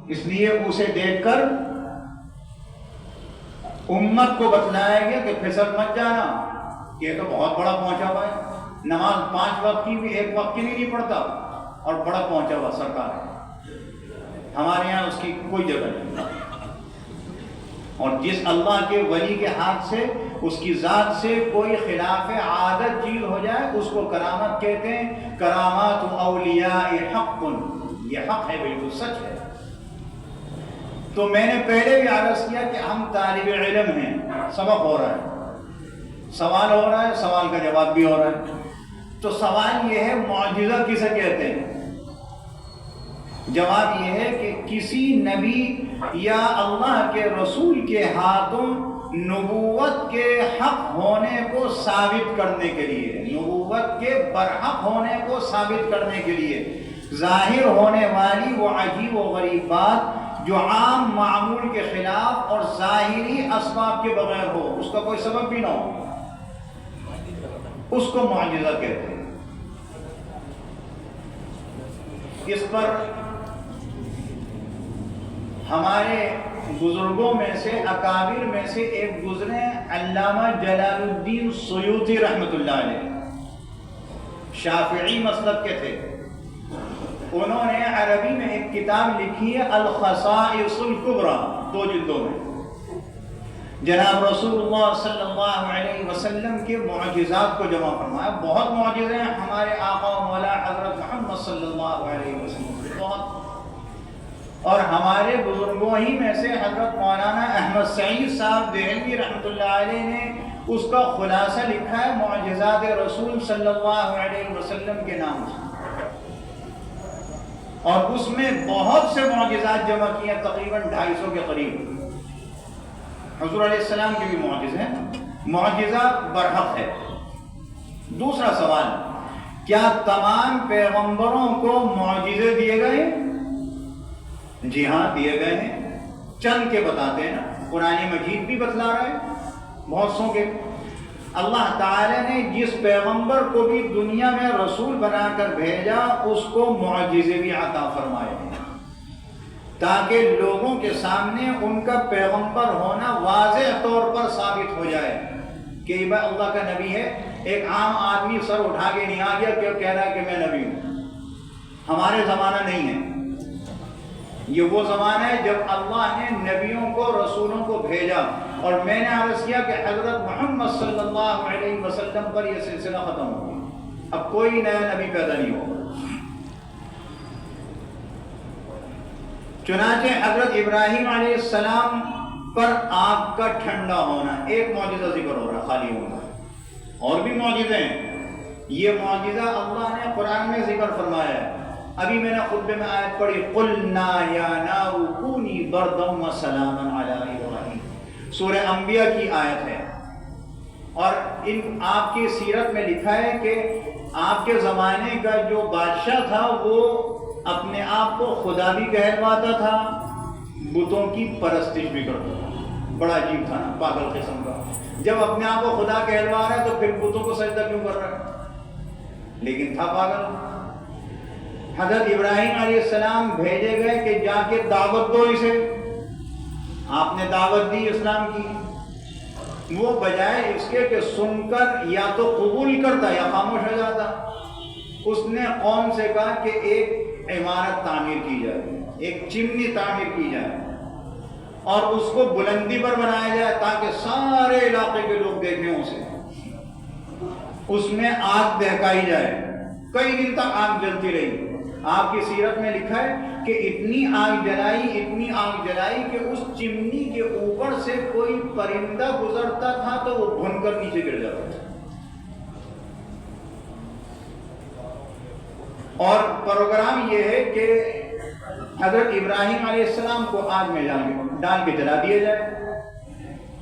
اس لیے اسے دیکھ کر امت کو بتلایا گیا کہ پھسل مت جانا، یہ تو بہت بڑا پہنچا ہوا ہے، نماز 5 وقت کی بھی 1 وقت کی نہیں پڑھتا اور بڑا پہنچا ہوا سرکار ہے، ہمارے یہاں اس کی کوئی جگہ نہیں۔ اور جس اللہ کے ولی کے ہاتھ سے، اس کی ذات سے کوئی خلاف عادت چیز ہو جائے اس کو کرامت کہتے ہیں۔ کرامات اولیاء حق، یہ حق ہے، بالکل سچ ہے۔ تو میں نے پہلے بھی عرض کیا کہ ہم طالب علم ہیں، سبق ہو رہا ہے، سوال ہو رہا ہے، سوال کا جواب بھی ہو رہا ہے۔ تو سوال یہ ہے معجزہ کسے کہتے ہیں؟ جواب یہ ہے کہ کسی نبی یا اللہ کے رسول کے ہاتھوں نبوت کے حق ہونے کو ثابت کرنے کے لیے، نبوت کے برحق ہونے کو ثابت کرنے کے لیے ظاہر ہونے والی وہ عجیب و غریب بات جو عام معمول کے خلاف اور ظاہری اسباب کے بغیر ہو، اس کا کوئی سبب بھی نہ ہو، اس کو معجزہ کہتے ہیں۔ اس پر ہمارے بزرگوں میں سے، اکابر میں سے ایک گزرے علامہ جلال الدین سیوطی رحمۃ اللہ علیہ، شافعی مسلک کے تھے۔ انہوں نے عربی میں ایک کتاب لکھی ہے الخصائص الکبریٰ، 2 جلدوں میں، جناب رسول اللہ صلی اللہ علیہ وسلم کے معجزات کو جمع فرمایا۔ بہت معجزے ہیں ہمارے آقا و مولا حضرت محمد صلی اللہ علیہ وسلم کے، بہت۔ اور ہمارے بزرگوں ہی میں سے حضرت مولانا احمد سعید صاحب دہلوی رحمۃ اللہ علیہ نے اس کا خلاصہ لکھا ہے معجزات رسول صلی اللہ علیہ وسلم کے نام سے، اور اس میں بہت سے معجزات جمع کیے، تقریباً 250 کے قریب۔ حضور علیہ السلام کے بھی معجزے ہیں، معجزہ برحق ہے۔ دوسرا سوال، کیا تمام پیغمبروں کو معجزے دیے گئے؟ جی ہاں، دیے گئے ہیں، چند کے بتاتے ہیں نا، قرآن مجید بھی بتلا رہا ہے بہت سو کے۔ اللہ تعالی نے جس پیغمبر کو بھی دنیا میں رسول بنا کر بھیجا اس کو معجزے بھی عطا فرمائے ہیں، تاکہ لوگوں کے سامنے ان کا پیغمبر ہونا واضح طور پر ثابت ہو جائے کہ یہ اللہ کا نبی ہے۔ ایک عام آدمی سر اٹھا کے نہیں آ گیا کہ کہہ رہا ہے کہ میں نبی ہوں، ہمارے زمانہ نہیں ہے۔ یہ وہ زمانہ ہے جب اللہ نے نبیوں کو، رسولوں کو بھیجا، اور میں نے عرض کیا کہ حضرت محمد صلی اللہ علیہ وسلم پر یہ سلسلہ ختم ہو گیا، اب کوئی نیا نبی پیدا نہیں ہوگا۔ چنانچہ حضرت ابراہیم علیہ السلام پر آگ کا ٹھنڈا ہونا ایک معجزہ ذکر ہو رہا، خالی ہوگا، اور بھی معجزے ہیں۔ یہ معجزہ اللہ نے قرآن میں ذکر فرمایا ہے۔ ابھی میں نے خطبے میں آیت پڑھی، قُلْنَا يَا نَارُ كُونِي بَرْدًا وَسَلَامًا عَلَىٰ إِبْرَاهِيمَ، سورہ انبیاء کی آیت ہے۔ اور آپ کی سیرت میں لکھا ہے کہ آپ کے زمانے کا جو بادشاہ تھا وہ اپنے آپ کو خدا بھی کہلواتا تھا، بتوں کی پرستش بھی کرتا تھا۔ بڑا عجیب تھا نا، پاگل قسم کا۔ جب اپنے آپ کو خدا کہلوا رہا ہے تو پھر بتوں کو سجدہ کیوں کر رہا ہے؟ لیکن تھا پاگل۔ حضرت ابراہیم علیہ السلام بھیجے گئے کہ جا کے دعوت دو اسے، آپ نے دعوت دی اسلام کی، وہ بجائے اس کے کہ سن کر یا تو قبول کرتا یا خاموش ہو جاتا، اس نے قوم سے کہا کہ ایک عمارت تعمیر کی جائے، ایک چمنی تعمیر کی جائے اور اس کو بلندی پر بنایا جائے تاکہ سارے علاقے کے لوگ دیکھیں اسے، اس میں آگ دہکائی جائے۔ کئی دن تک آگ جلتی رہی۔ آپ کی سیرت میں لکھا ہے کہ اتنی آگ جلائی کہ اس چمنی کے اوپر سے کوئی پرندہ گزرتا تھا تو وہ بھن کر نیچے گر جاتا تھا۔ اور پروگرام یہ ہے کہ حضرت ابراہیم علیہ السلام کو آگ میں ڈال کے جلا دیا جائے۔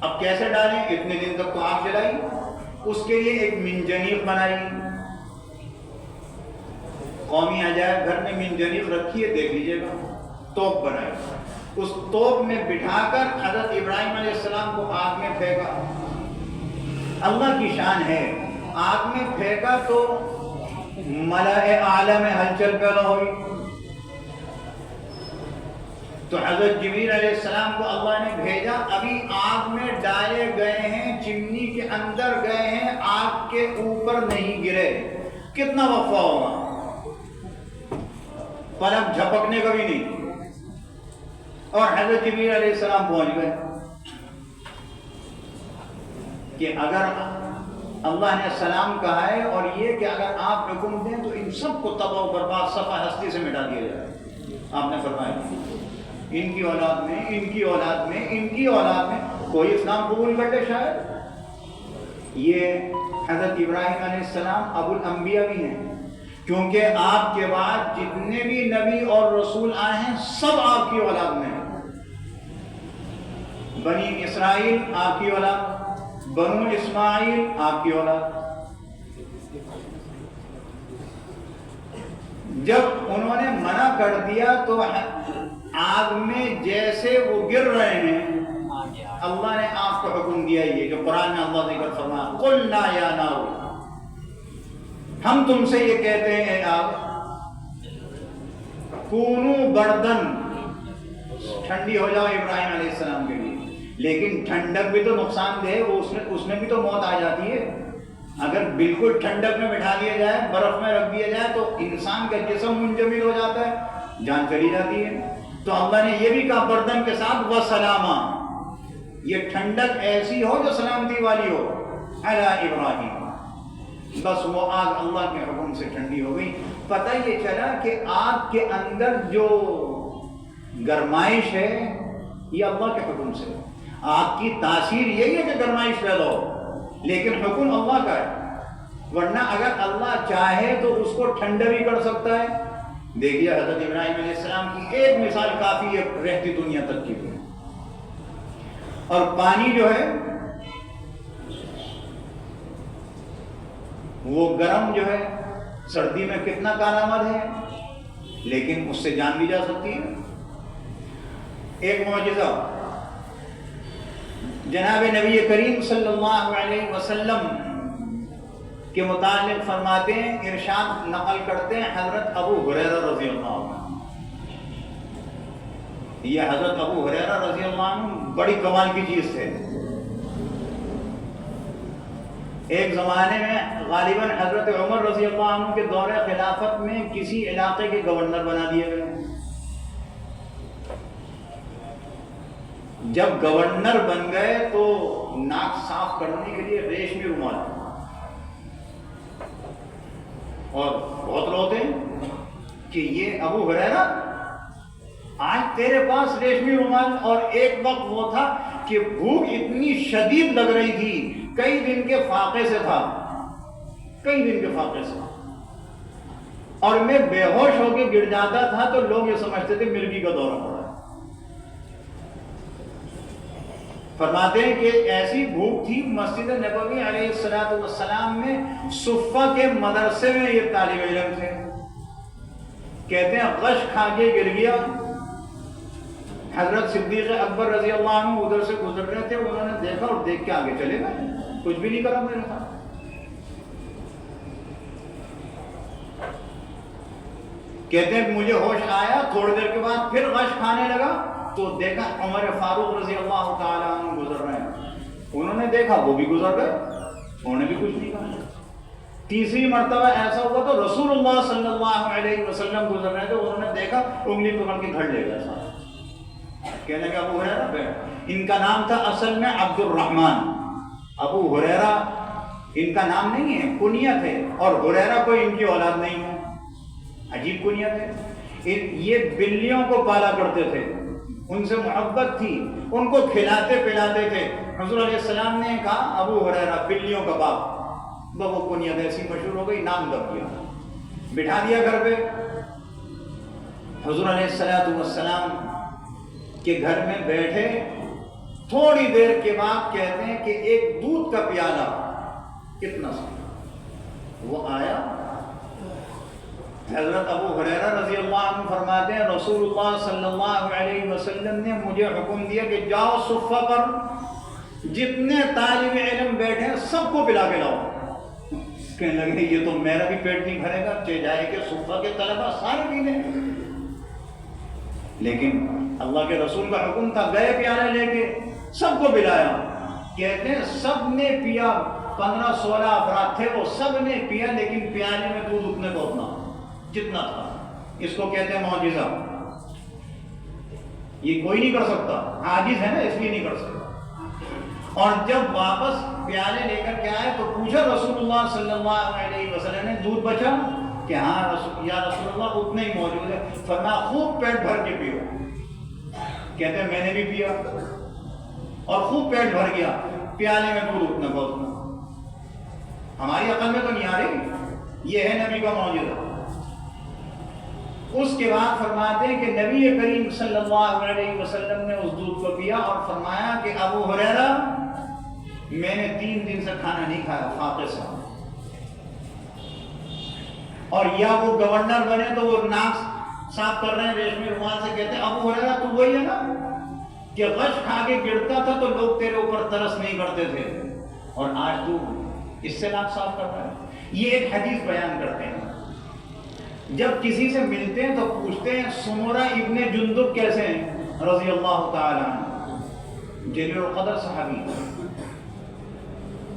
اب کیسے ڈالیں؟ اتنے دن تک تو آگ جلائی، اس کے لیے ایک منجنیق بنائی، قومی عجائب گھر میں منجنیق رکھی ہے، دیکھ لیجیے گا، توپ بنائی، اس توپ میں بٹھا کر حضرت ابراہیم علیہ السلام کو آگ میں پھینکا۔ اللہ کی شان ہے، آگ میں پھینکا تو ملائے اعلیٰ میں ہلچل پیدا ہوئی، تو حضرت جبریل علیہ السلام کو اللہ نے بھیجا، ابھی آگ میں ڈالے گئے ہیں، چمنی کے اندر گئے ہیں، آگ کے اوپر نہیں گرے، کتنا وقفہ ہوگا، پلک جھپکنے کا بھی نہیں، اور حضرت جبریل علیہ السلام پہنچ گئے کہ اگر اللہ نے سلام کہا ہے اور یہ کہ اگر آپ حکم دیں تو ان سب کو تباہ و برباد صفحہ ہستی سے مٹا دیا جائے۔ آپ نے فرمایا ان کی اولاد میں، ان کی اولاد میں، ان کی اولاد میں کوئی اسلام قبول کر لے شاید۔ یہ حضرت ابراہیم علیہ السلام ابو الانبیاء بھی ہیں، کیونکہ آپ کے بعد جتنے بھی نبی اور رسول آئے ہیں سب آپ کی اولاد میں ہیں۔ بنی اسرائیل آپ کی اولاد، بنو اسماعیل آپ کی اولاد۔ جب انہوں نے منع کر دیا تو آگ میں جیسے وہ گر رہے ہیں، اللہ نے آپ کو حکم دیا، یہ جو قرآن میں اللہ ذکر فرمایا، قلنا یا نار، ہم تم سے یہ کہتے ہیں اے آگ، کونو بردن، ٹھنڈی ہو جاؤ ابراہیم علیہ السلام کے لیے۔ لیکن ٹھنڈک بھی تو نقصان دہ ہے، اس میں بھی تو موت آ جاتی ہے۔ اگر بالکل ٹھنڈک میں بٹھا دیا جائے، برف میں رکھ دیا جائے تو انسان کا جسم منجمد ہو جاتا ہے، جان چلی جاتی ہے۔ تو اللہ نے یہ بھی کہا بردن کے ساتھ وسلاما، یہ ٹھنڈک ایسی ہو جو سلامتی والی ہو، علی ابراہیم۔ بس وہ آگ اللہ کے حکم سے ٹھنڈی ہو گئی۔ پتہ یہ چلا کہ آگ کے اندر جو گرمائش ہے یہ اللہ کے حکم سے، آگ کی تاثیر یہی ہے کہ گرمائش پیدا ہو، لیکن حکم اللہ کا ہے، ورنہ اگر اللہ چاہے تو اس کو ٹھنڈا بھی کر سکتا ہے۔ دیکھیے حضرت ابراہیم علیہ السلام کی ایک مثال کافی ہے رہتی دنیا تک کی۔ اور پانی جو ہے وہ گرم جو ہے سردی میں کتنا کارآمد ہے، لیکن اس سے جان بھی جا سکتی ہے۔ ایک معجزہ جناب نبی کریم صلی اللہ علیہ وسلم کے متعلق فرماتے ہیں، ارشاد نقل کرتے ہیں حضرت ابو ہریرہ رضی اللہ عنہ۔ یہ حضرت ابو ہریرہ رضی اللہ عنہ بڑی کمال کی چیز تھے۔ ایک زمانے میں غالباً حضرت عمر رضی اللہ عنہ کے دور خلافت میں کسی علاقے کے گورنر بنا دیے گئے۔ جب گورنر بن گئے تو ناک صاف کرنے کے لیے ریشمی رومال، اور بہت روتے کہ یہ ابو ہریرہ آج تیرے پاس ریشمی رومال، اور ایک وقت وہ تھا کہ بھوک اتنی شدید لگ رہی تھی، کئی دن کے فاقے سے تھا، کئی دن کے فاقے سے، اور میں بے ہوش ہو کے گر جاتا تھا تو لوگ یہ سمجھتے تھے مرگی کا دورہ پڑا۔ فرماتے ہیں کہ ایسی بھوک تھی، مسجد نبوی علیہ السلام میں صفہ کے مدرسے میں یہ طالب علم تھے، کہتے ہیں غش کھا کے گر گیا۔ حضرت صدیق اکبر رضی اللہ عنہ ادھر سے گزر رہے تھے، انہوں نے دیکھا اور دیکھ کے آگے چلے گئے، کچھ بھی نہیں کرا میرے ساتھ۔ کہتے ہیں مجھے ہوش آیا، تھوڑی دیر کے بعد پھر غش کھانے لگا تو دیکھا عمر فاروق رضی اللہ تعالی عنہ گزر رہے ہیں، انہوں نے دیکھا وہ بھی گزر گئے، انہوں نے بھی کچھ نہیں کہا۔ تیسری مرتبہ ایسا ہوا تو رسول اللہ صلی اللہ علیہ وسلم گزر رہے تھے، انہوں نے دیکھا انگلی پکڑ کے گھڑ لے گئے ساتھ، کہنے کا ابو ہریرہ بیٹھ۔ ان کا نام تھا اصل میں عبد الرحمن، ابو ہریرہ ان کا نام نہیں ہے، کنیت ہے، اور ہریرہ کوئی ان کی اولاد نہیں ہے، عجیب کنیت ہے۔ یہ بلیوں کو پالا کرتے تھے، ان سے محبت تھی، ان کو کھلاتے پلاتے تھے۔ حضور علیہ السلام نے کہا ابو ہریرہ بلیوں کا باپ، وہ کنیت ایسی مشہور ہو گئی، نام دب دیا، بٹھا دیا گھر پہ۔ حضور علیہ السلام کے گھر میں بیٹھے، تھوڑی دیر کے بعد کہتے ہیں کہ ایک دودھ کا پیالہ کتنا سا وہ آیا۔ حضرت ابو ہریرہ رضی اللہ عنہ فرماتے ہیں رسول اللہ صلی اللہ علیہ وسلم نے مجھے حکم دیا کہ جاؤ صفہ پر جتنے طالب علم بیٹھے ہیں سب کو پلا کے لاؤ۔ کہنے لگے یہ تو میرا بھی پیٹ نہیں بھرے گا، چاہے جائے کہ صفہ کے طلبہ سارے پینے۔ لیکن اللہ کے رسول کا حکم تھا، گئے پیالے لے کے سب کو پلایا، کہتے ہیں سب نے پیا، 15-16 افراد تھے، وہ سب نے پیا، لیکن پیالے میں دودھ اتنے کو اتنا جتنا تھا۔ اس کو کہتے ہیں معجزہ، یہ کوئی نہیں کر سکتا، عاجز ہے نا اس لیے نہیں کر سکتا۔ اور جب واپس پیالے لے کر کے آئے تو پوچھا رسول اللہ صلی اللہ علیہ وسلم نے، دودھ بچا؟ کہ ہاں یا رسول اللہ اتنا ہی موجود ہے۔ فرمایا خوب پیٹ بھر کے پیو۔ کہتے ہیں میں نے بھی پیا اور خوب پیٹ بھر گیا، پیالے میں دودھ اتنا کا اتنا۔ ہماری عقل میں تو نہیں آ رہی، یہ ہے نبی کا معجزہ۔ اس کے بعد فرماتے ہیں کہ نبی کریم صلی اللہ علیہ وسلم نے اس دودھ کو پیا اور فرمایا کہ ابو ہریرہ میں نے 3 دن سے کھانا نہیں کھایا، فاقے سے۔ اور یا وہ گورنر بنے تو وہ ناک صاف کر رہے ہیں ریشمی رومال سے، کہتے ہیں ابو ہریرہ تو وہی ہے نا کہ غش کھا کے گرتا تھا تو لوگ تیرے اوپر ترس نہیں کرتے تھے، اور آج تو اس سے ناک صاف کر رہا ہے۔ یہ ایک حدیث بیان کرتے ہیں، جب کسی سے ملتے ہیں تو پوچھتے ہیں سمرہ ابن جندب کیسے ہیں رضی اللہ تعالیٰ عنہ، جلیل القدر صحابی،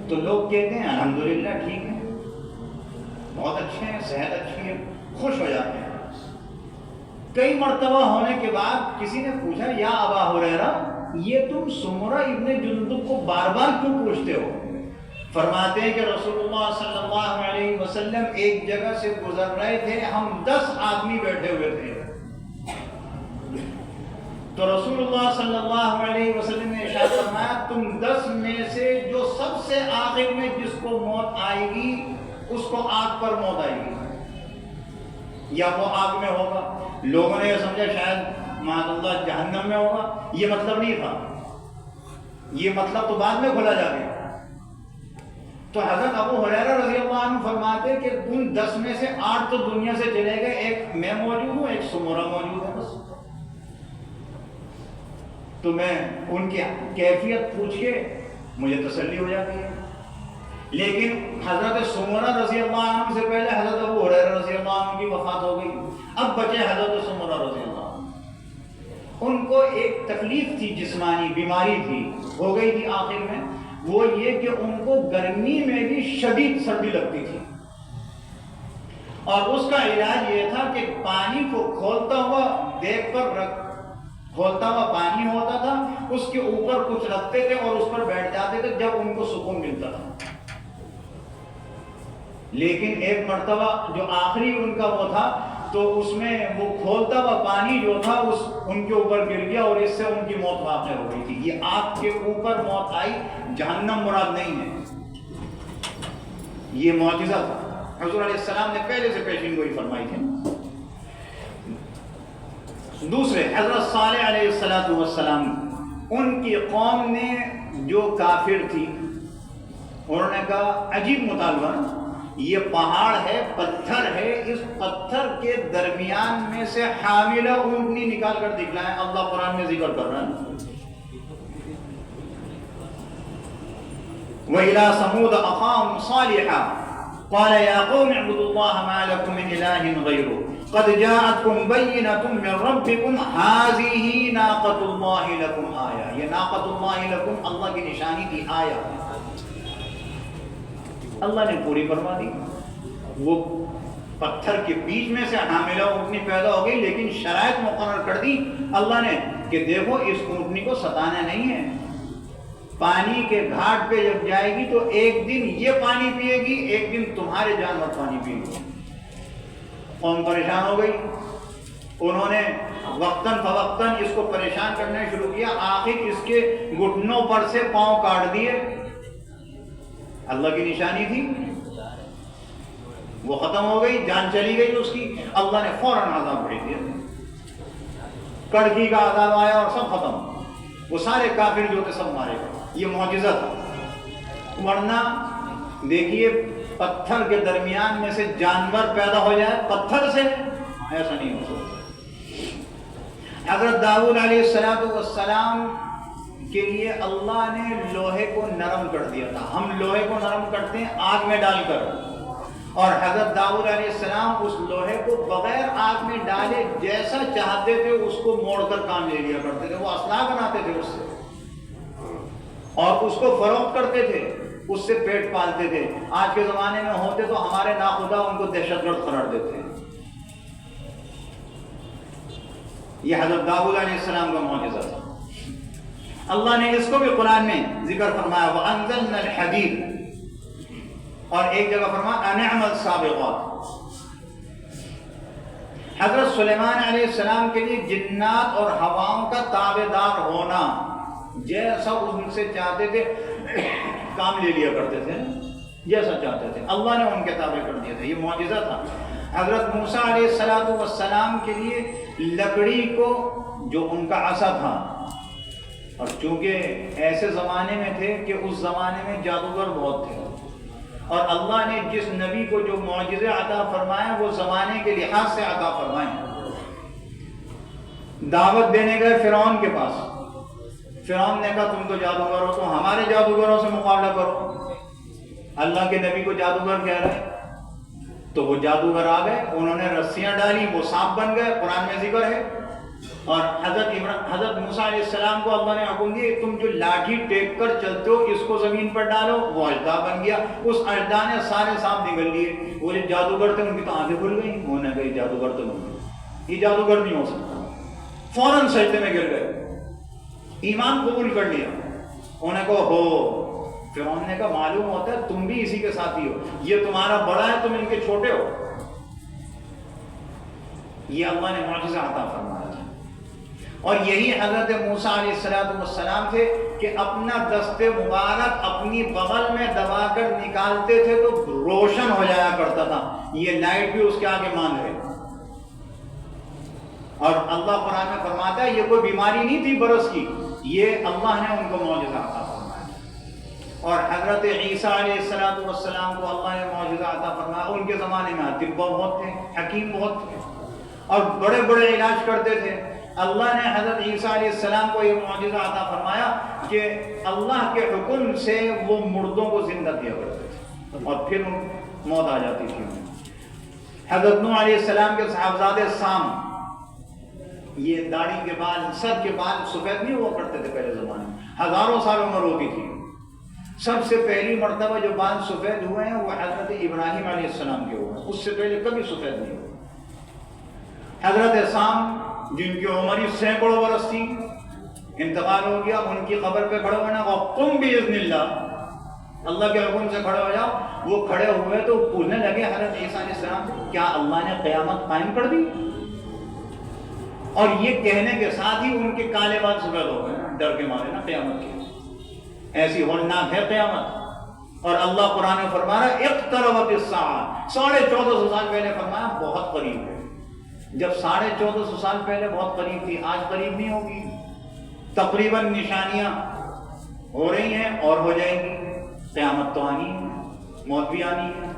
تو لوگ کہتے ہیں الحمدللہ ٹھیک ہے، بہت اچھے ہیں، صحت اچھی ہے، خوش ہو جاتے ہیں۔ کئی مرتبہ ہونے کے بعد کسی نے پوچھا یا ابا ہریرہ یہ تم سمرہ ابن جندب کو بار بار کیوں پوچھتے ہو؟ فرماتے ہیں کہ رسول اللہ صلی اللہ علیہ وسلم ایک جگہ سے گزر رہے تھے، ہم 10 آدمی بیٹھے ہوئے تھے، تو رسول اللہ صلی اللہ علیہ وسلم نے ارشاد فرمایا تم 10 میں سے جو سب سے آخر میں جس کو موت آئے گی اس کو آگ پر موت آئے گی، یا وہ آگ میں ہوگا۔ لوگوں نے یہ سمجھا شاید معاذ اللہ جہنم میں ہوگا، یہ مطلب نہیں تھا، یہ مطلب تو بعد میں کھولا جا گیا۔ تو حضرت ابو ہریرہ رضی اللہ عنہ فرماتے کہ ان 10 میں سے 8 تو دنیا سے چلے گئے، ایک میں موجود ہوں، ایک سمرہ موجود ہے بس۔ تو میں ان کی کیفیت پوچھ کے مجھے تسلی ہو جاتی ہے، لیکن حضرت سمرہ رضی اللہ عنہ سے پہلے حضرت ابو ہریرہ رضی اللہ عنہ کی وفات ہو گئی، اب بچے حضرت سمرہ رضی اللہ عنہ۔ ان کو ایک تکلیف تھی، جسمانی بیماری تھی، ہو گئی تھی آخر میں، وہ یہ کہ ان کو گرمی میں بھی شدید سردی لگتی تھی، اور اس کا علاج یہ تھا کہ پانی کو کھولتا ہوا دیگ پر کھولتا ہوا پانی ہوتا تھا، اس کے اوپر کچھ رکھتے تھے اور اس پر بیٹھ جاتے تھے، جب ان کو سکون ملتا تھا۔ لیکن ایک مرتبہ جو آخری ان کا وہ تھا تو اس میں وہ کھولتا ہوا پانی جو تھا ان کے اوپر گر گیا اور اس سے ان کی موت واقع ہو گئی تھی۔ یہ آگ کے اوپر موت آئی، جہنم مراد نہیں ہے، یہ معجزہ تھا، حضور علیہ السلام نے پہلے سے پیشین گوئی فرمائی تھی۔ دوسرے حضرت صالح علیہ السلام، ان کی قوم نے جو کافر تھی انہوں نے کہا عجیب مطالبہ، یہ پہاڑ ہے، پتھر ہے، اس پتھر کے درمیان میں سے حاملہ اونٹنی نکال کر دکھلائیں۔ اللہ قرآن میں ذکر کر رہا ہے وَإِلَىٰ ثَمُودَ أَخَاهُمْ صَالِحًا قَالَ يَا قَوْمِ اعْبُدُوا اللَّهَ مَا لَكُم مِّنْ إِلَٰهٍ غَيْرُهُ قَدْ جَاءَتْكُمْ بَيِّنَةٌ مِّن رَّبِّكُمْ هَٰذِهِ نَاقَةُ اللَّهِ لَكُمْ آیَةٌ، یہ ناقۃ اللہ لکم اللہ کی نشانی تھی، آیا اللہ نے پوری فرما دی۔ وہ پتھر کے بیچ میں سے حاملہ اونٹنی پیدا ہو گئی، لیکن شرائط مقرر کر دی اللہ نے کہ دیکھو اس اونٹنی کو ستانا نہیں ہے، پانی کے گھاٹ پہ جب جائے گی تو ایک دن یہ پانی پیے گی، ایک دن تمہارے جانور پانی پیے گی۔ قوم پریشان ہو گئی، انہوں نے وقتاً فوقتاً اس کو پریشان کرنا شروع کیا، آخر اس کے گھٹنوں پر سے پاؤں کاٹ دیے، اللہ کی نشانی تھی، وہ ختم ہو گئی، جان چلی گئی اس کی، اللہ نے فوراً عذاب بھیج دیا، کڑکی کا عذاب آیا اور سب ختم، وہ سارے کافر جو تھے سب مارے گئے۔ یہ معجزہ تھا، ورنہ دیکھیے پتھر کے درمیان میں سے جانور پیدا ہو جائے پتھر سے، ایسا نہیں ہو سکتا۔ حضرت داؤد علیہ السلام کے لیے اللہ نے لوہے کو نرم کر دیا تھا، ہم لوہے کو نرم کرتے ہیں آگ میں ڈال کر، اور حضرت داؤد علیہ السلام اس لوہے کو بغیر آگ میں ڈالے جیسا چاہتے تھے اس کو موڑ کر کام لے لیا کرتے تھے. وہ اسلحہ بناتے تھے اس سے اور اس کو فروخت کرتے تھے, اس سے پیٹ پالتے تھے. آج کے زمانے میں ہوتے تو ہمارے ناخدا ان کو دہشت گرد قرار دیتے ہیں. یہ حضرت داؤد علیہ السلام کا معجزہ تھا. اللہ نے اس کو بھی قرآن میں ذکر فرمایا وَأَنزَلْنَا الْحَدِيدَ, اور ایک جگہ فرمایا أَنِعْمَ السَّابِغَاتِ. حضرت سلیمان علیہ السلام کے لیے جنات اور ہواؤں کا تابع دار ہونا, جیسا ان سے چاہتے تھے کام لے لیا کرتے تھے, جیسا چاہتے تھے اللہ نے ان کے تابع کر دیا تھا. یہ معجزہ تھا. حضرت موسیٰ علیہ السلام کے لیے لکڑی کو جو ان کا عصا تھا, اور چونکہ ایسے زمانے میں تھے کہ اس زمانے میں جادوگر بہت تھے, اور اللہ نے جس نبی کو جو معجزے عطا فرمائے وہ زمانے کے لحاظ سے عطا فرمائے. دعوت دینے گئے فرعون کے پاس. فرعون نے کہا تم تو جادوگر ہو تو ہمارے جادوگروں سے مقابلہ کرو. اللہ کے نبی کو جادوگر کہہ رہے, تو وہ جادوگر آ گئے, انہوں نے رسیاں ڈالی, وہ سانپ بن گئے, قرآن میں ذکر ہے. اور حضرت موسیٰ علیہ السلام کو اللہ نے حکم دیا تم جو لاٹھی ٹیک کر چلتے ہو اس کو زمین پر ڈالو. وہ اژدہا بن گیا. اس اژدہا نے سارے سانپ نگل لیے. وہ جو جادوگر تھے ان کی تو آنکھیں کھل گئی. انہوں نے کہا یہ جادوگر تو نہیں, یہ جادوگر نہیں ہو سکتا. فوراً سجدے میں گر گئے, ایمان قبول کر لیا. انہوں نے کہا ہو. فرعون نے کہا معلوم ہوتا ہے تم بھی اسی کے ساتھی ہو, یہ تمہارا بڑا ہے تم ان کے چھوٹے ہو. یہ اللہ نے معجزہ عطا فرمایا تھا. اور یہی حضرت موسیٰ علیہ السلام تھے کہ اپنا دست مبارک اپنی بغل میں دبا کر نکالتے تھے تو روشن ہو جایا کرتا تھا. یہ لائٹ بھی اس کے آگے مان رہے. اور اللہ قرآن میں فرماتا ہے یہ کوئی بیماری نہیں تھی برس کی, یہ اللہ نے ان کو معجزہ عطا فرمایا. اور حضرت عیسیٰ علیہ السلام کو اللہ نے معجزہ عطا فرمایا. ان کے زمانے میں اطباء بہت تھے, حکیم بہت تھے, اور بڑے بڑے علاج کرتے تھے. اللہ نے حضرت عیسیٰ علیہ السلام کو یہ معجزہ عطا فرمایا کہ اللہ کے حکم سے وہ مردوں کو زندہ کیا کرتے تھے, اور پھر موت آ جاتی تھی. حضرت نوح علیہ السلام کے صاحبزادے سام, یہ داڑھی کے بال, سر کے بال سفید نہیں ہوا کرتے تھے پہلے زمانے میں, ہزاروں سال عمر ہوتی تھی. سب سے پہلی مرتبہ جو بال سفید ہوئے ہیں وہ حضرت ابراہیم علیہ السلام کے ہوئے, اس سے پہلے کبھی سفید نہیں ہوئے. حضرت سام جن کی عمر ہی سینکڑوں برس تھی, انتقال ہو گیا. ان کی قبر پہ کھڑے ہونا تم بھی باذن اللہ کے حکم سے کھڑے ہو جاؤ. وہ کھڑے ہوئے تو پوچھنے لگے حضرت عیسیٰ علیہ السلام سے کیا اللہ نے قیامت قائم کر دی؟ اور یہ کہنے کے ساتھ ہی ان کے کالے بال سفید ہو گئے, ڈر کے مارے نا قیامت کی, ایسی ہولناک ہے قیامت. اور اللہ قرآن میں فرما رہا ہے اقتربت الساعہ, 1450 سال پہلے فرمایا بہت قریب ہے. جب 1450 سال پہلے بہت قریب تھی, آج قریب نہیں ہوگی. تقریباً نشانیاں ہو رہی ہیں اور ہو جائیں گی. قیامت تو آنی ہے, موت بھی آنی ہے.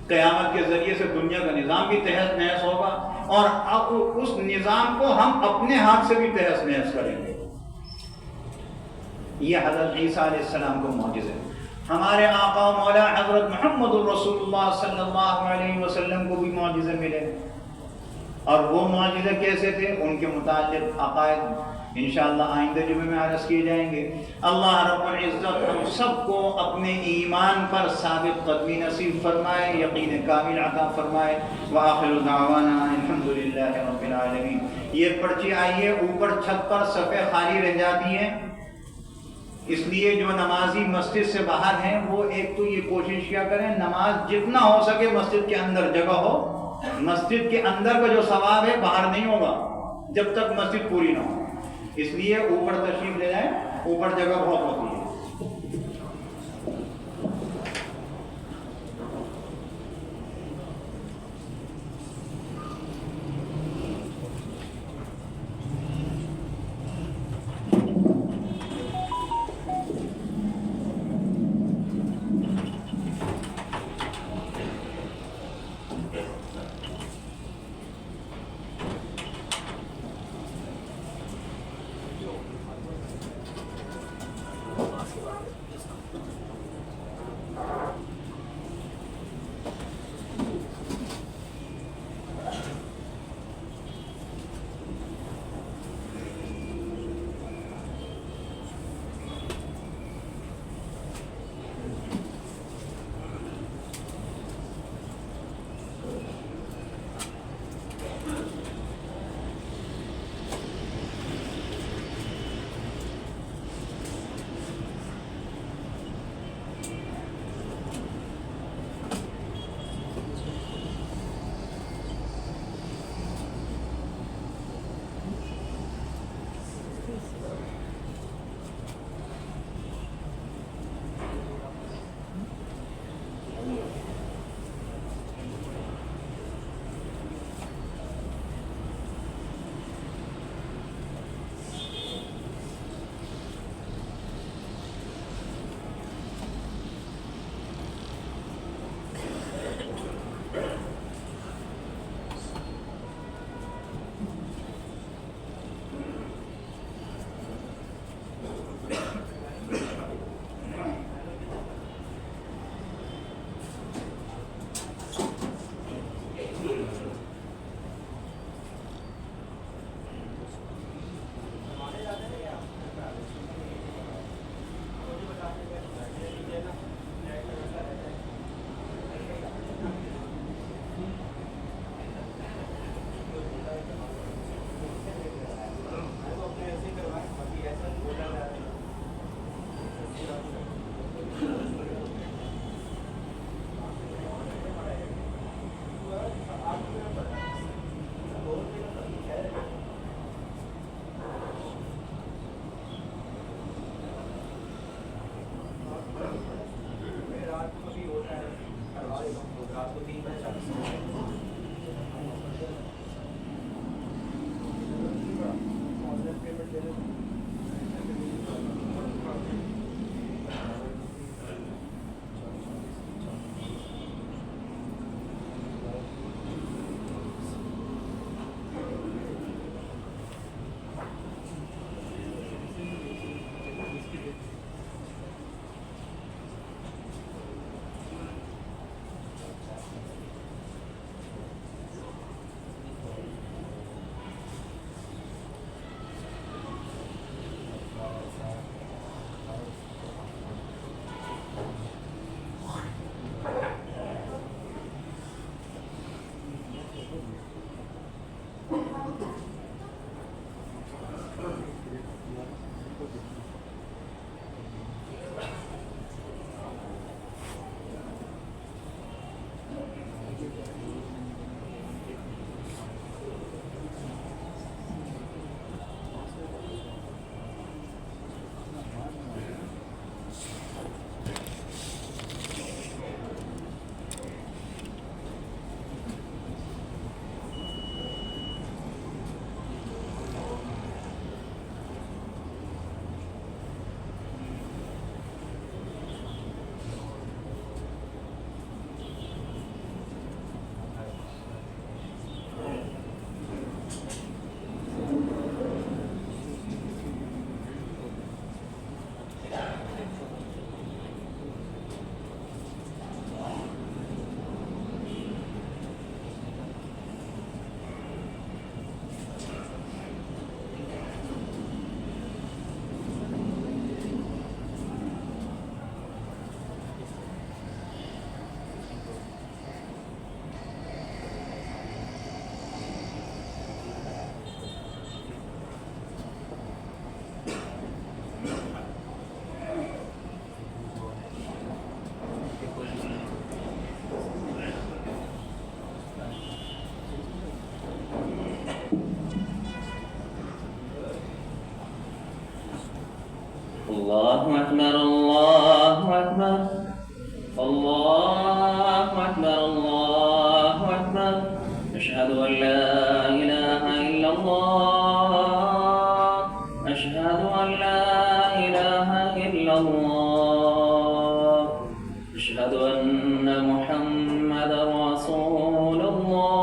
قیامت کے ذریعے سے دنیا کا نظام بھی تہس نہس ہوگا, اور اب اس نظام کو ہم اپنے ہاتھ سے بھی تہس نہس کریں گے. یہ حضرت عیسیٰ علیہ السلام کو معجزے. ہمارے آقا مولا حضرت محمد الرسول اللہ صلی اللہ علیہ وسلم کو بھی معجزے ملے. اور وہ معجزے کیسے تھے, ان کے متعلق عقائد انشاءاللہ آئندہ جمعے میں عرض کیے جائیں گے. اللہ رب العزت ہم سب کو اپنے ایمان پر ثابت قدمی نصیب فرمائے, یقین کامل عطا فرمائے. وآخر دعوانا الحمدللہ رب العالمین. یہ پرچی آئیے, اوپر چھت پر صفحے خالی رہ جاتی ہیں, اس لیے جو نمازی مسجد سے باہر ہیں وہ ایک تو یہ کوشش کیا کریں نماز جتنا ہو سکے مسجد کے اندر جگہ ہو. مسجد کے اندر کا جو ثواب ہے باہر نہیں ہوگا جب تک مسجد پوری نہ ہو, اس لیے اوپر تشریف لے جائیں, اوپر جگہ بہت ہوتی ہے. الله أكبر الله أكبر الله أكبر الله أكبر أشهد أن لا إله إلا الله أشهد أن لا إله إلا الله أشهد أن محمدا رسول الله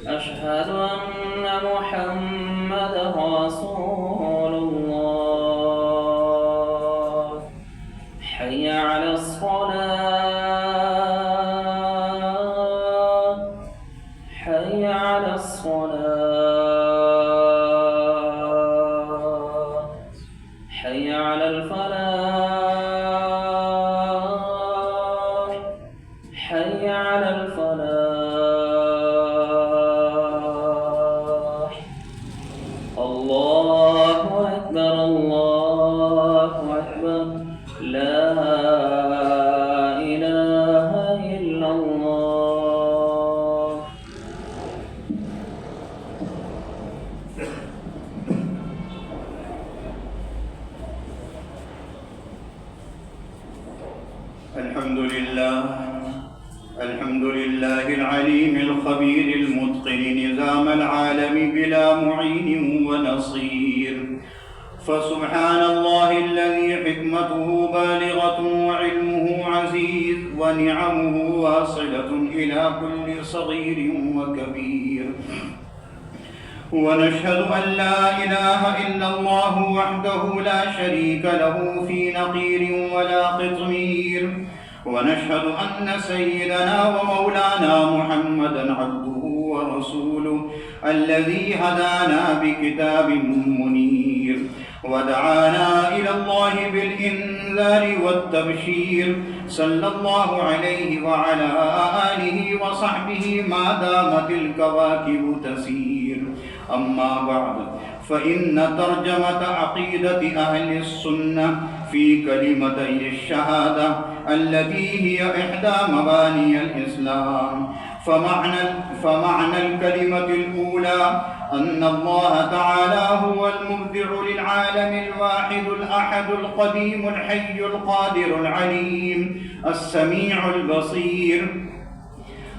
أشهد أن محمدا رسول الله حي على الصلاة حي على الصلاة حي على الفلاح حي على الفلاح الله أكبر الله أكبر لا إله إلا الله. الحمد لله العليم الخبير المتقن نظام العالم بلا معين ونصير. فسبحان الله الذي حكمته بالغة وعلمه عزيز ونعمه واصلة إلى كل صغير وكبير. ونشهد أن لا إله إلا الله وحده لا شريك له في نقير ولا قطمير. ونشهد أن سيدنا ومولانا محمدًا عبده ورسوله الذي هدانا بكتاب منير ودعانا إلى الله بالإنذار والتبشير صلى الله عليه وعلى آله وصحبه ما دامت الكواكب تسير. أما بعد، فإن ترجمة عقيدة أهل السنة في كلمتي الشهادة التي هي إحدى مباني الإسلام. فمعنى الكلمة الأولى أن الله تعالى هو المبدع للعالم الواحد الأحد القديم الحي القادر العليم السميع البصير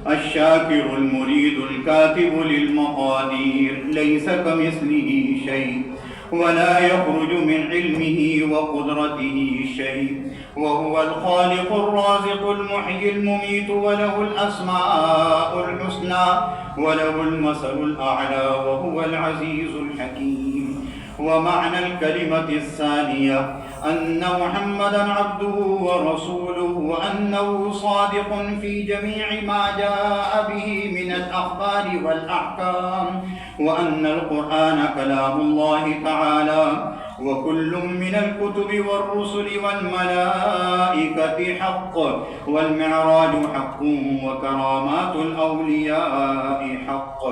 الشاكر المريد الكاتب للمقادير، ليس كمثله شيء ولا يخرج من علمه وقدرته شيء، وهو الخالق الرازق المحيي المميت، وله الأسماء الحسنى وله المثل الأعلى وهو العزيز الحكيم. ومعنى الكلمة الثانية أن محمدًا عبده ورسوله، وأنه صادق في جميع ما جاء به من الأخبار والأحكام، وأن القرآن كلام الله تعالى، وكل من الكتب والرسل والملائكة حق، والمعراج حق، وكرامات الأولياء حق،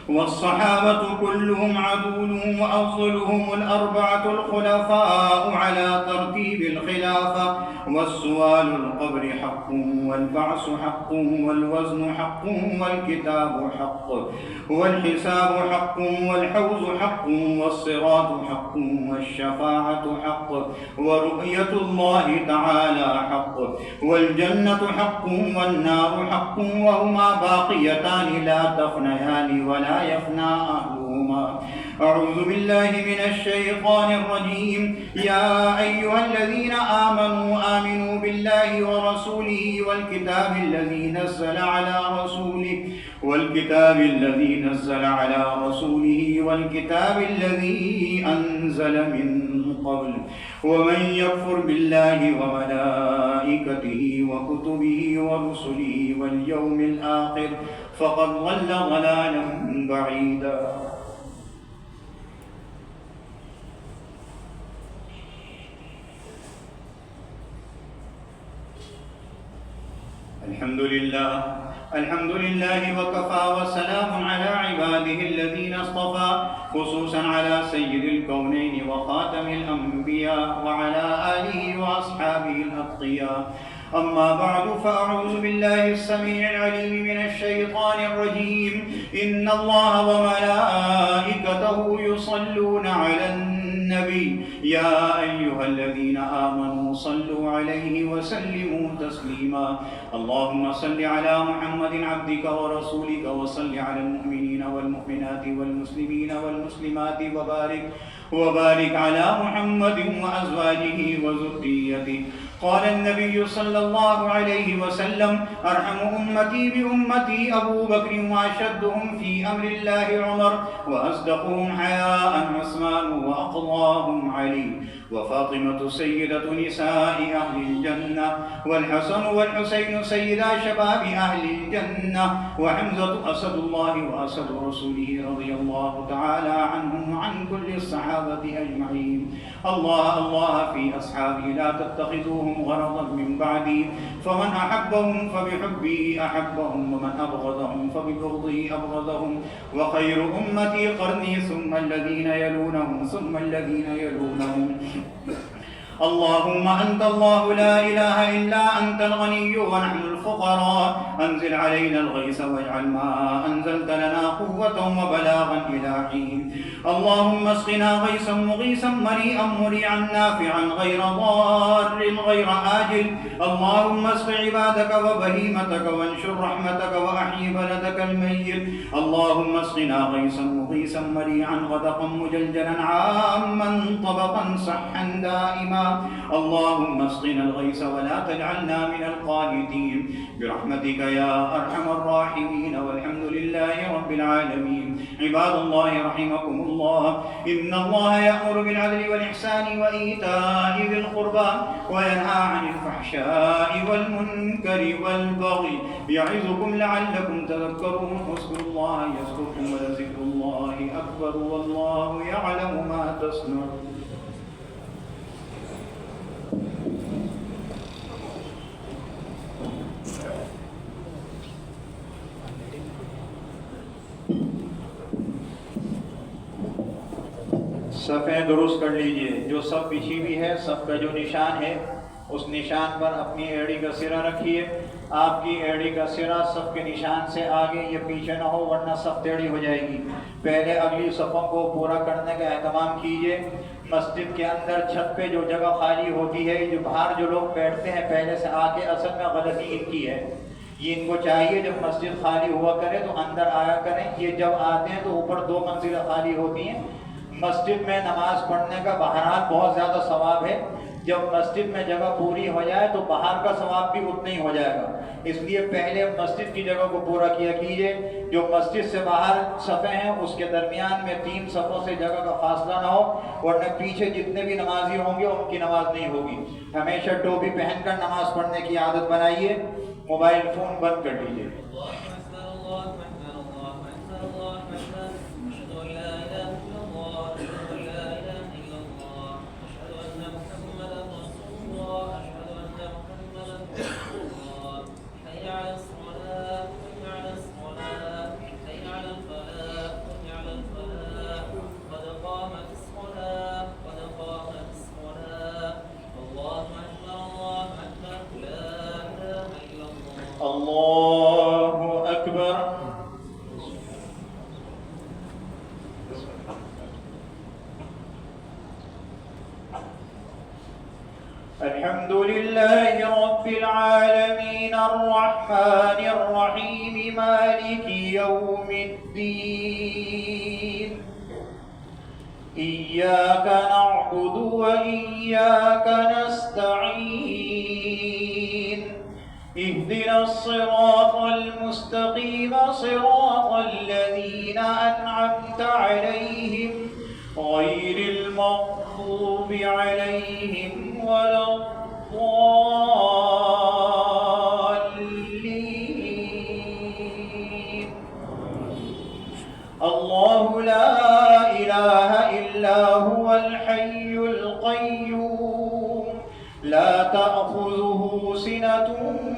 والصحابة كلهم عدول، وأفضلهم الأربعة الخلفاء على ترتيب الخلافة، والسؤال القبر حق، والبعث حق، والوزن حق، والكتاب حق، والحساب حق، والحوض حق، والصراط حق، والشفاعة حق، ورؤية الله تعالى حق، والجنة حق، والنار حق، وهما باقيتان لا تفنيان ولا يفنى أهلهما. أعوذ بالله من الشيطان الرجيم. يا أيها الذين آمنوا بالله ورسوله والكتاب الذي نزل على رسوله والكتاب الذي أنزل من قبل. ومن يكفر بالله وملائكته وكتبه ورسله واليوم الآخر فقد ضل ضلالا بعيدا. الحمد لله وكفى، وسلام على عباده الذين اصطفى، خصوصا على سيد الكونين وخاتم الأنبياء وعلى آله وأصحابه الأتقياء. أما بعد، فأعوذ بالله السميع العليم من الشيطان الرجيم. إن الله وملائكته يصلون على يا أيها الذين آمنوا صلوا عليه وسلموا تسليما اللهم صل على محمد عبدك ورسولك وصل على المؤمنين والمؤمنات والمسلمين والمسلمات وبارك على محمد وأزواجه وذريته. قال النبي صلى الله عليه وسلم أرحم أمتي بأمتي أبو بكر وأشدهم في أمر الله عمر وأصدقهم حياء عثمان وأقضاهم علي وفاطمة سيدة نساء أهل الجنة والحسن والحسين سيدا شباب أهل الجنة وحمزة أسد الله وأسد رسوله رضي الله تعالى عنهم وعن كل الصحابة أجمعين. الله في أصحابي لا تتخذوهم غرضا من بعدي فمن أحبهم فبحبي أحبهم ومن أبغضهم فببغضي أبغضهم وخير أمتي قرني ثم الذين يلونهم ثم الذين يلونهم. اللهم أنت الله لا إله إلا أنت الغني ونحن الفقراء أنزل علينا الغيث واجعل ما أنزلت لنا قوة وبلاغا إلى حين. اللهم اسقنا غيثا مغيثا مريئا مريعا نافعا غير ضار غير آجل. اللهم اسق عبادك وبهيمتك وانشر رحمتك وأحيي بلدك الميت. اللهم اسقنا غيثا مغيثا مريعا غدقا مجلجلا عاما طبقا صحا دائما. اللهم اسقنا الغيث ولا تجعلنا من القانتين برحمتك يا أرحم الراحمين والحمد لله رب العالمين. عباد الله رحمكم الله إن الله يأمر بالعدل والإحسان وإيتاء ذي القربى وينهى عن الفحشاء والمنكر والبغي يعظكم لعلكم تذكرون. اذكروا الله يذكركم ولذكر الله أكبر والله يعلم ما تصنعون. صفیں درست کر لیجئے. جو صف بچھی ہوئی ہے صف کا جو نشان ہے اس نشان پر اپنی ایڑی کا سرا رکھیے. آپ کی ایڑی کا سرا صف کے نشان سے آگے یا پیچھے نہ ہو ورنہ صف ٹیڑھی ہو جائے گی. پہلے اگلی صفوں کو پورا کرنے کا اہتمام کیجئے. مسجد کے اندر چھت پہ جو جگہ خالی ہوتی ہے جو باہر جو لوگ بیٹھتے ہیں پہلے سے آ کے اصل میں غلطی ان کی ہے. یہ ان کو چاہیے جب مسجد خالی ہوا کرے تو اندر آیا کریں. یہ جب آتے ہیں تو اوپر 2 منزلیں خالی ہوتی ہیں. مسجد میں نماز پڑھنے کا بہرحال بہت زیادہ ثواب ہے. جب مسجد میں جگہ پوری ہو جائے تو باہر کا ثواب بھی اتنا ہی ہو جائے گا. اس لیے پہلے مسجد کی جگہ کو پورا کیا کیجئے. جو مسجد سے باہر صفیں ہیں اس کے درمیان میں 3 صفوں سے جگہ کا فاصلہ نہ ہو ورنہ پیچھے جتنے بھی نمازی ہوں گے ان کی نماز نہیں ہوگی. ہمیشہ ٹوپی پہن کر نماز پڑھنے کی عادت بنائیے. موبائل فون بند کر دیجئے. اللہ اکبر. الحمد لله رب العالمين الرحمن الرحيم مالك يوم الدين. إياك نعبد وإياك نستعين. اهدنا الصراط المستقيم صراط الذين أنعمت عليهم غير المغضوب عليهم ولا الضالين. الله لا إله إلا هو الحي القيوم لا تأخذه سنة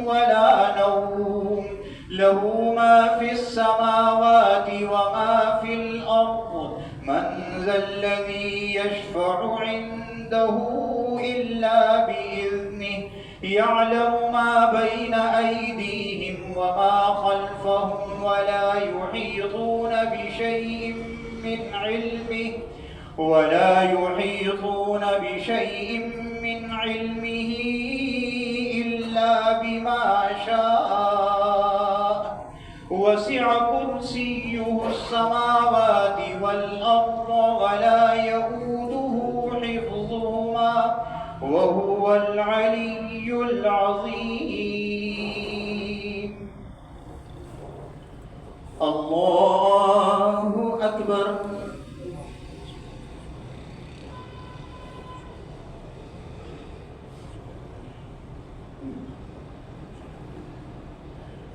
ولا نوم له ما في السماوات وما في الأرض. من ذا الذي يشفع عنده إلا بإذنه. يعلم ما بين أيديهم وما خلفهم ولا يحيطون بشيء من علمه ولا يحيطون بشيء من علمه إلا بما شاء وسع كرسيه السماوات والأرض ولا يئوده حفظهما وهو العلي العظيم. الله أكبر.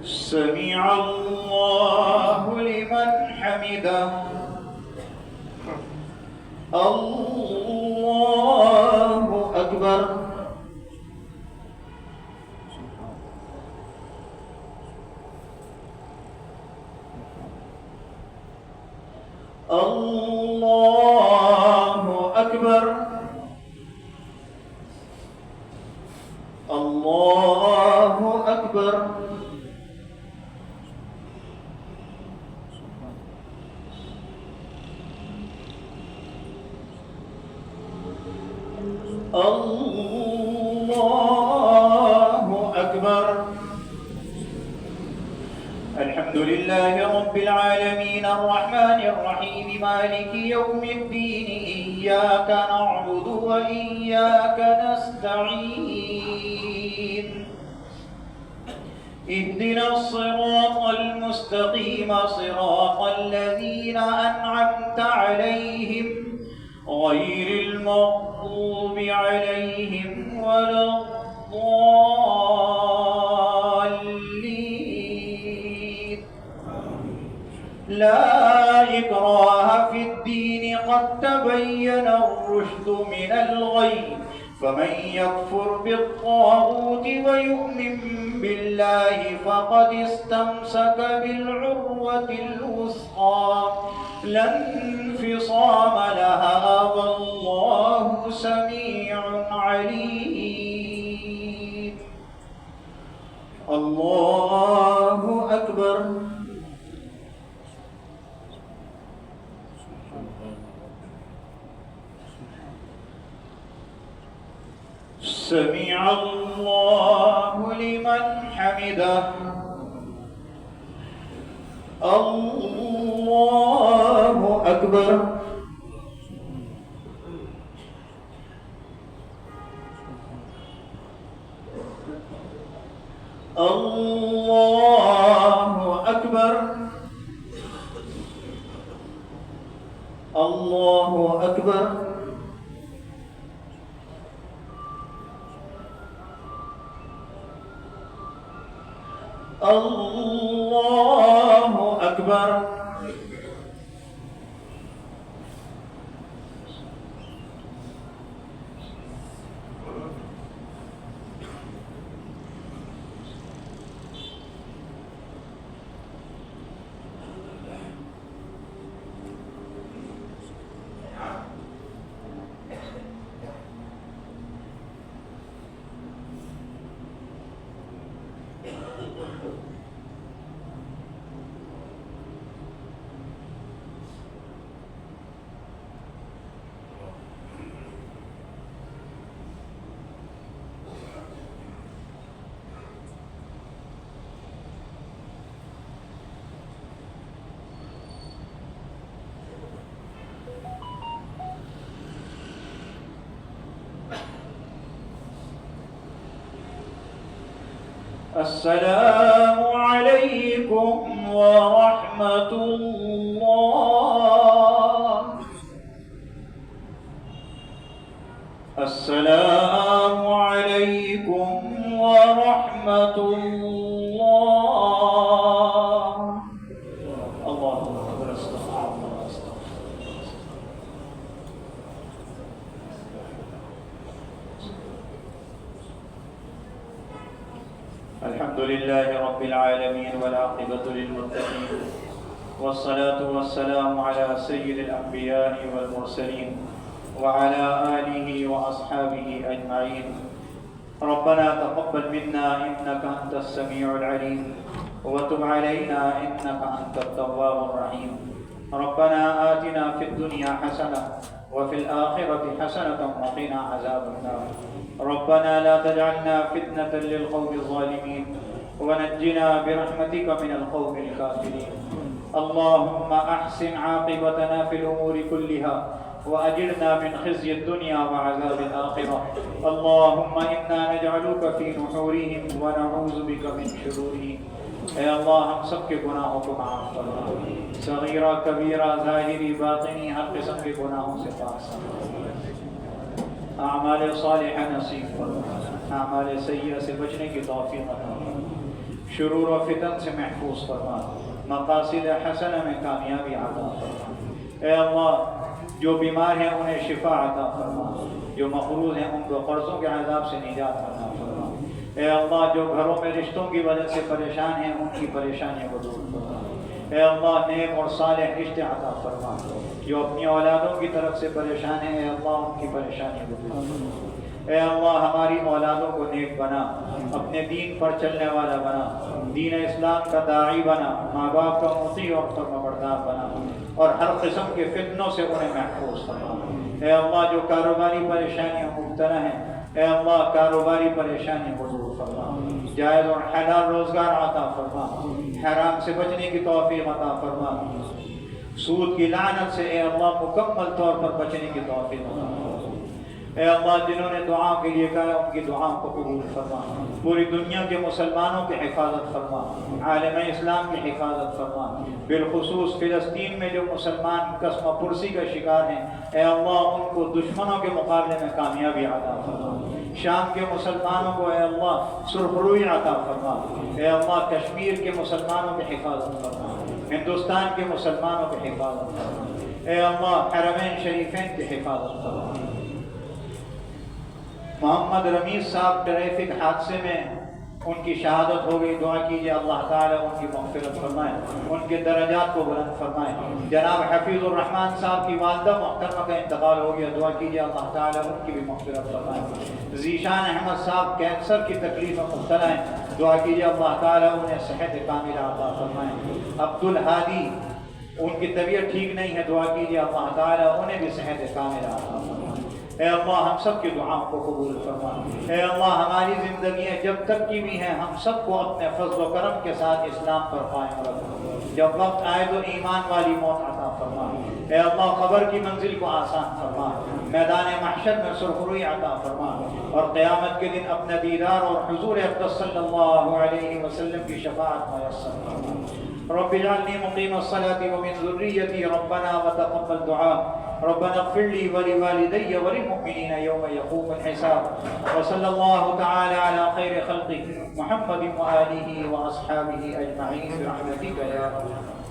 سمع الله لمن حمده. الله أكبر. الله أكبر. الله أكبر. الله أكبر. الحمد لله رب العالمين الرحمن الرحيم مالك يوم الدين إياك نعبد وإياك نستعين اهدنا الصراط المستقيم صراط الذين أنعمت عليهم غير المغضوب عليهم ولا الضالين. لا إكراه في الدين قد تبين الرشد من الغي فمن يكفر بالطاغوت ويؤمن بالله فقد استمسك بالعروة الوثقى لا انفصام لها والله سميع عليم. الله أكبر. سمع الله لمن حمده. الله أكبر. الله أكبر. الله أكبر. الله أكبر. السلام عليكم ورحمة الله. السلام عليكم ورحمة الله. الله أكبر. استغفر الله. الحمد لله رب العالمين والعاقبة للمتقين والصلاة والسلام على سيد الأنبياء والمرسلين وعلى آله وأصحابه أجمعين. ربنا تقبل منا إنك أنت السميع العليم وتب علينا إنك أنت التواب الرحيم. ربنا آتنا في الدنيا حسنة وفي الآخرة حسنة وقنا عذاب النار ربنا لا تجعلنا فتنة للقوم الظالمين ونجنا برحمتك من القوم الكافرين اللهم أحسن عاقبتنا في الأمور كلها وأجرنا من خزي الدنيا وعذاب الآخرة اللهم إنا نجعلك في نحورهم ونعوذ بك من شرورهم اے اللہ ہم سب کے گناہوں کو معاف فرما صغیرہ کبیرہ ظاہری باطنی ہر قسم کے گناہوں سے پاک فرما اعمال صالحہ نصیب فرما اعمال سیئہ سے بچنے کی توفیق عطا فرما شرور و فتن سے محفوظ فرما مقاصد حسنہ میں کامیابی عطا فرما اے اللہ جو بیمار ہیں انہیں شفا عطا فرما جو مقروض ہیں ان کو قرضوں کے عذاب سے نجات عطا فرما اے اللہ جو گھروں میں رشتوں کی وجہ سے پریشان ہیں ان کی پریشانیوں کو دور فرما اے اللہ نیک اور صالح رشتے عطا فرما جو اپنی اولادوں کی طرف سے پریشان ہیں اے اللہ ان کی پریشانیوں کو دور فرما اے اللہ ہماری اولادوں کو نیک بنا اپنے دین پر چلنے والا بنا دین اسلام کا داعی بنا ماں باپ کا مطیع اور فرمانبردار بنا اور ہر قسم کے فتنوں سے انہیں محفوظ فرما اے اللہ جو کاروباری پریشانیوں مبتلا ہیں اے اللہ کاروباری پریشانی کو دور فرما جائز اور حلال روزگار عطا فرما حرام سے بچنے کی توفیق عطا فرما سود کی لعنت سے اے اللہ مکمل طور پر بچنے کی توفیق عطا فرما اے اللہ جنہوں نے دعا کے لیے کہا ان کی دعاؤں کو قبول فرما پوری دنیا کے مسلمانوں کی حفاظت فرما عالم اسلام کی حفاظت فرما بالخصوص فلسطین میں جو مسلمان قسم پرسی کا شکار ہیں اے اللہ ان کو دشمنوں کے مقابلے میں کامیابی عطا فرما شام کے مسلمانوں کو اے اللہ سرخروئی عطا فرما اے اللہ کشمیر کے مسلمانوں کی حفاظت فرما ہندوستان کے مسلمانوں کی حفاظت فرما اے اللہ حرمین شریفین کی حفاظت فرما محمد رمیز صاحب ٹریفک حادثے میں ان کی شہادت ہو گئی دعا کیجیے اللہ تعالیٰ ان کی مغفرت فرمائے ان کے درجات کو بلند فرمائے جناب حفیظ الرحمان صاحب کی والدہ محترمہ کا انتقال ہو گیا دعا کیجیے اللہ تعالیٰ ان کی بھی مغفرت فرمائے ذیشان احمد صاحب کینسر کی تکلیف میں مبتلا ہیں دعا کیجیے اللہ تعالیٰ انہیں صحت کاملہ عطا فرمائے عبدالہادی ان کی طبیعت ٹھیک نہیں ہے دعا کیجیے اللہ تعالیٰ انہیں بھی صحت کاملہ عطا فرمائے اے اللہ ہم سب کی دعاؤں کو قبول فرما اے اللہ ہماری زندگیاں جب تک کی بھی ہیں ہم سب کو اپنے فضل و کرم کے ساتھ اسلام پر قائم رکھ جب وقت آئے تو ایمان والی موت عطا فرما اے اللہ قبر کی منزل کو آسان فرما میدان محشر میں سرخروئی عطا فرما اور قیامت کے دن اپنے دیدار اور حضور اقدس صلی اللہ علیہ وسلم کی شفاعت میسر فرما رب اجعلني مقيم الصلاة ومن ذريتي ربنا وتقبل دعاء ربنا اغفر لي ولوالدي وللمؤمنين يوم يقوم الحساب وصلى الله تعالى على خير خلقه محمد وآله وأصحابه أجمعين برحمتك يا رب